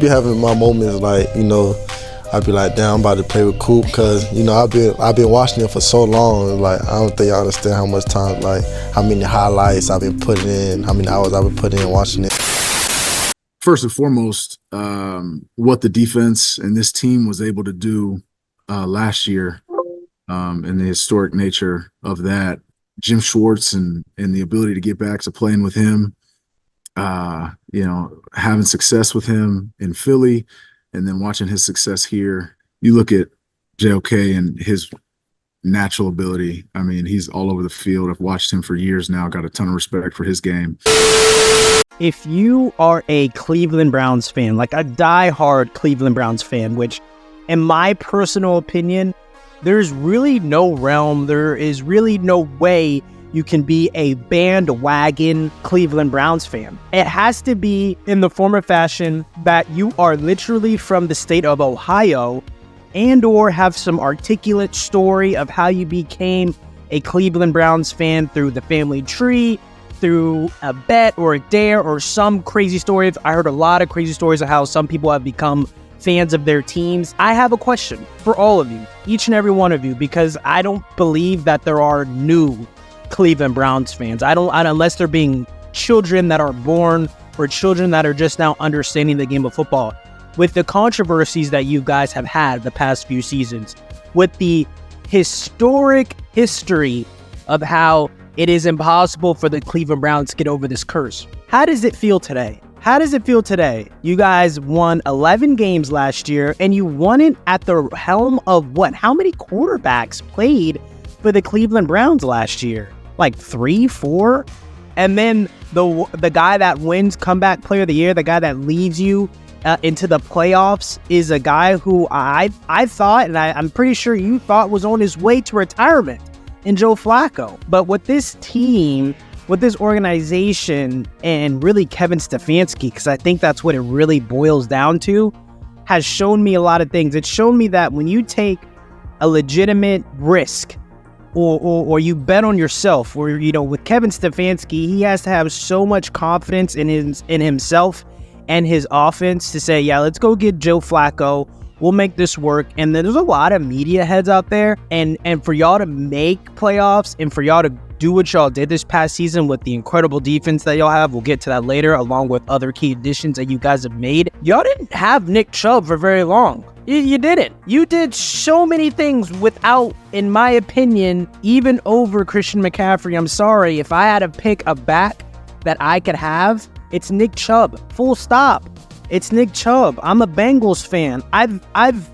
Be having my moments like, I'd be like, damn, I'm about to play with Coop, because, I've been watching him for so long. Like, I don't think I understand how much time, like, how many highlights I've been putting in, how many hours I've been putting in watching it. First and foremost, what the defense and this team was able to do last year, and the historic nature of that. Jim Schwartz and the ability to get back to playing with him, having success with him in Philly, and then watching his success here. You look at JOK and his natural ability. I mean, he's all over the field. I've watched him for years now, got a ton of respect for his game. If you are a Cleveland Browns fan, like a diehard Cleveland Browns fan, which in my personal opinion, there's really no realm, there is really no way you can be a bandwagon Cleveland Browns fan. It has to be in the form of fashion that you are literally from the state of Ohio and or have some articulate story of how you became a Cleveland Browns fan through the family tree, through a bet or a dare or some crazy stories. I heard a lot of crazy stories of how some people have become fans of their teams. I have a question for all of you, each and every one of you, because I don't believe that there are new Cleveland Browns fans. Unless they're being children that are born or children that are just now understanding the game of football. With the controversies that you guys have had the past few seasons, with the historic history of how it is impossible for the Cleveland Browns to get over this curse. How does it feel today? How does it feel today? You guys won 11 games last year, and you won it at the helm of what? How many quarterbacks played for the Cleveland Browns last year? Like 3, 4? And then the guy that wins comeback player of the year, the guy that leads you into the playoffs, is a guy who I thought, and I'm pretty sure you thought, was on his way to retirement in Joe Flacco. But with this team, with this organization, and really Kevin Stefanski, because I think that's what it really boils down to, has shown me a lot of things. It's shown me that when you take a legitimate risk or you bet on yourself, or, with Kevin Stefanski, he has to have so much confidence in himself and his offense to say, yeah, let's go get Joe Flacco. We'll make this work. And then there's a lot of media heads out there, and for y'all to make playoffs and for y'all to do what y'all did this past season with the incredible defense that y'all have, we'll get to that later, along with other key additions that you guys have made. Y'all didn't have Nick Chubb for very long. You didn't. You did so many things without, in my opinion, even over Christian McCaffrey. I'm sorry, if I had to pick a back that I could have, it's Nick Chubb. Full stop. It's Nick Chubb. I'm a Bengals fan. I've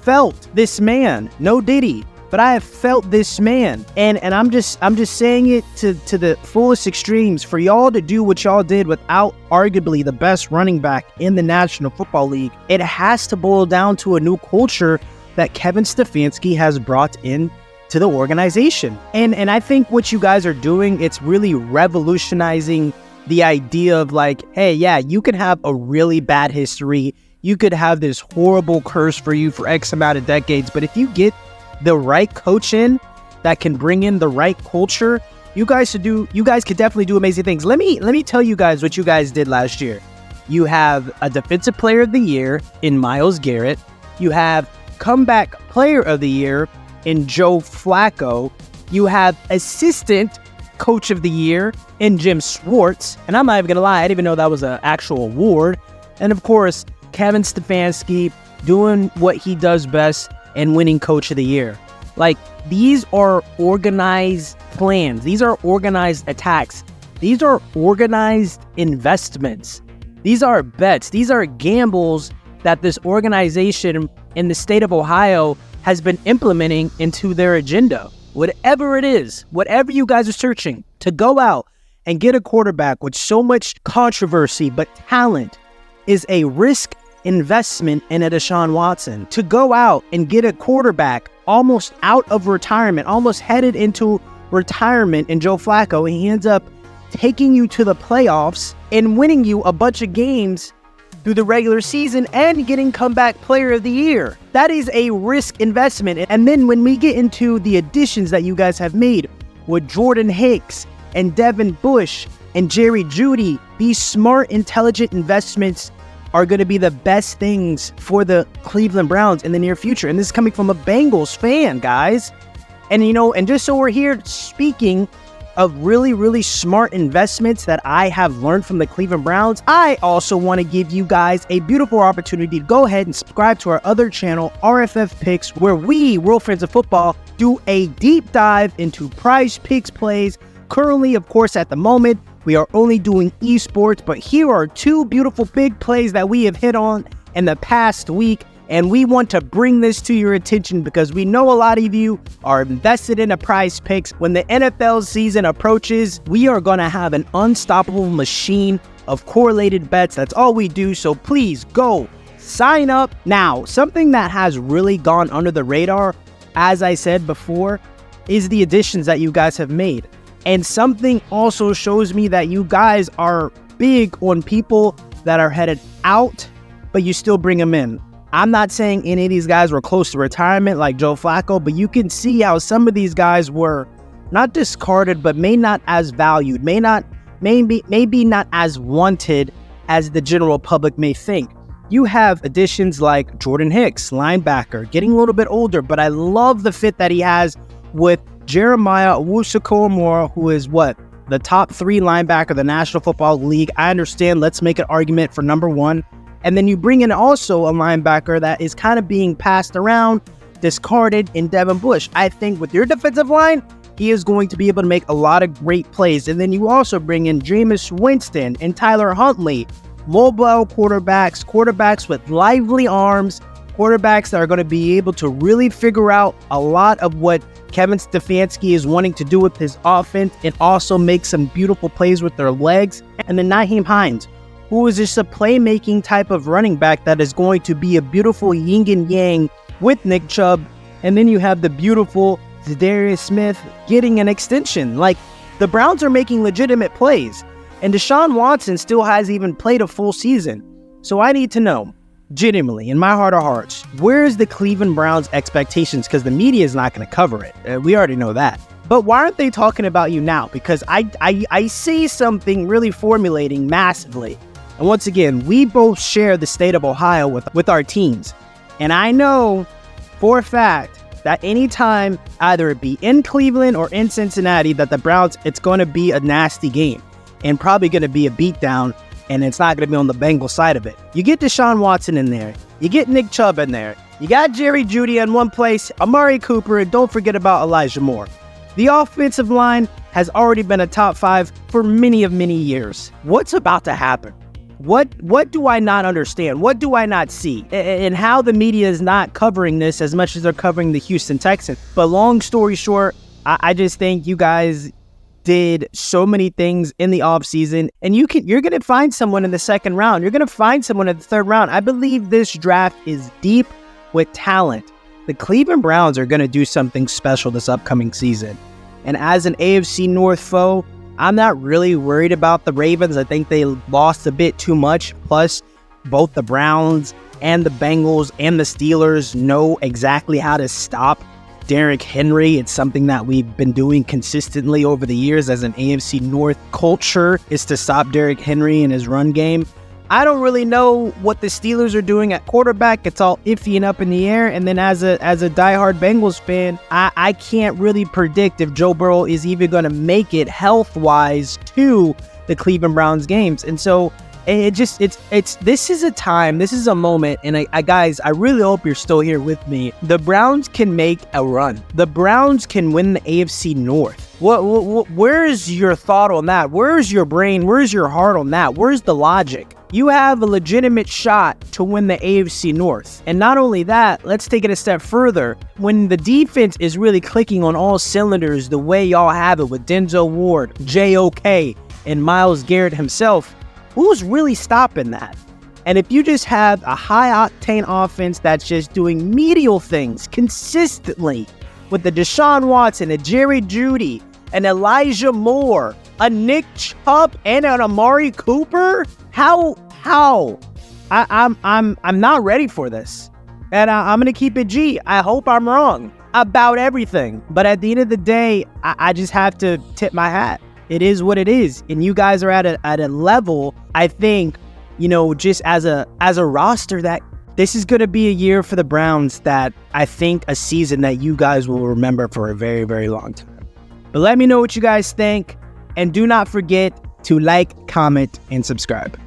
felt this man. No Diddy, but I have felt this man. And I'm just saying it to the fullest extremes. For y'all to do what y'all did without arguably the best running back in the National Football League, it has to boil down to a new culture that Kevin Stefanski has brought in to the organization. And I think what you guys are doing, it's really revolutionizing the idea of like, hey, yeah, you can have a really bad history. You could have this horrible curse for you for X amount of decades. But if you get the right coach in that can bring in the right culture, you guys could definitely do amazing things. Let me tell you guys what you guys did last year. You have a defensive player of the year in Myles Garrett. You have comeback player of the year in Joe Flacco. You have assistant coach of the year in Jim Schwartz. And I'm not even gonna lie, I didn't even know that was an actual award. And of course, Kevin Stefanski doing what he does best and winning coach of the year. Like, these are organized plans. These are organized attacks. These are organized investments. These are bets. These are gambles that this organization in the state of Ohio has been implementing into their agenda. Whatever it is, whatever you guys are searching, to go out and get a quarterback with so much controversy but talent is a risk investment in a Deshaun Watson. To go out and get a quarterback almost out of retirement, almost headed into retirement in Joe Flacco, and he ends up taking you to the playoffs and winning you a bunch of games through the regular season and getting comeback player of the year. That is a risk investment. And then when we get into the additions that you guys have made with Jordan Hicks and Devin Bush and Jerry Jeudy, these smart, intelligent investments are going to be the best things for the Cleveland Browns in the near future. And this is coming from a Bengals fan, guys. And, and just so we're here speaking of really, really smart investments that I have learned from the Cleveland Browns, I also want to give you guys a beautiful opportunity to go ahead and subscribe to our other channel, RFF Picks, where we, World Fans of Football, do a deep dive into prize picks plays. Currently, of course, at the moment, we are only doing esports, but here are two beautiful big plays that we have hit on in the past week. And we want to bring this to your attention because we know a lot of you are invested in a prize picks. When the NFL season approaches, we are going to have an unstoppable machine of correlated bets. That's all we do. So please go sign up now. Something that has really gone under the radar, as I said before, is the additions that you guys have made. And something also shows me that you guys are big on people that are headed out, but you still bring them in. I'm not saying any of these guys were close to retirement like Joe Flacco, but you can see how some of these guys were not discarded, but may not as valued, maybe not as wanted as the general public may think. You have additions like Jordan Hicks, linebacker, getting a little bit older, but I love the fit that he has with Jeremiah Owusu-Koramoah, who is the top 3 linebacker of the National Football League. I understand. Let's make an argument for number 1. And then you bring in also a linebacker that is kind of being passed around, discarded in Devin Bush. I think with your defensive line, he is going to be able to make a lot of great plays. And then you also bring in Jameis Winston and Tyler Huntley, mobile quarterbacks with lively arms, quarterbacks that are going to be able to really figure out a lot of what Kevin Stefanski is wanting to do with his offense and also make some beautiful plays with their legs. And then Nyheim Hines, who is just a playmaking type of running back that is going to be a beautiful yin and yang with Nick Chubb. And then you have the beautiful Zadarius Smith getting an extension. Like, the Browns are making legitimate plays. And Deshaun Watson still hasn't even played a full season. So I need to know, genuinely, in my heart of hearts, where is the Cleveland Browns expectations? Because the media is not going to cover it. We already know that. But why aren't they talking about you now? Because I see something really formulating massively. And once again, we both share the state of Ohio with our teams. And I know for a fact that anytime, either it be in Cleveland or in Cincinnati, that the Browns, it's going to be a nasty game and probably going to be a beatdown, and it's not going to be on the Bengals side of it. You get Deshaun Watson in there. You get Nick Chubb in there. You got Jerry Jeudy in one place, Amari Cooper, and don't forget about Elijah Moore. The offensive line has already been a top 5 for many years. What's about to happen? What do I not understand? What do I not see? And how the media is not covering this as much as they're covering the Houston Texans. But long story short, I just think you guys did so many things in the offseason, and you're going to find someone in the second round. You're going to find someone in the third round. I believe this draft is deep with talent. The Cleveland Browns are going to do something special this upcoming season. And as an AFC North foe, I'm not really worried about the Ravens. I think they lost a bit too much. Plus, both the Browns and the Bengals and the Steelers know exactly how to stop Derrick Henry. It's something that we've been doing consistently over the years as an AFC North culture, is to stop Derrick Henry and his run game. I don't really know what the Steelers are doing at quarterback. It's all iffy and up in the air. And then as a diehard Bengals fan, I can't really predict if Joe Burrow is even going to make it health-wise to the Cleveland Browns games. And so this is a time, this is a moment, and guys, I really hope you're still here with me. The Browns can make a run. The Browns can win the AFC North. Where is your thought on that? Where's your brain? Where's your heart on that? Where's the logic? You have a legitimate shot to win the AFC North. And not only that, let's take it a step further. When the defense is really clicking on all cylinders the way y'all have it with Denzel Ward, JOK, and Myles Garrett himself, who's really stopping that? And if you just have a high-octane offense that's just doing medial things consistently with the Deshaun Watson, a Jerry Jeudy, an Elijah Moore, a Nick Chubb, and an Amari Cooper, how? I'm not ready for this. And I'm going to keep it G. I hope I'm wrong about everything. But at the end of the day, I just have to tip my hat. It is what it is. And you guys are at a level, I think, you know, just as a roster, that this is going to be a year for the Browns that I think a season that you guys will remember for a very, very long time. But let me know what you guys think, and do not forget to like, comment, and subscribe.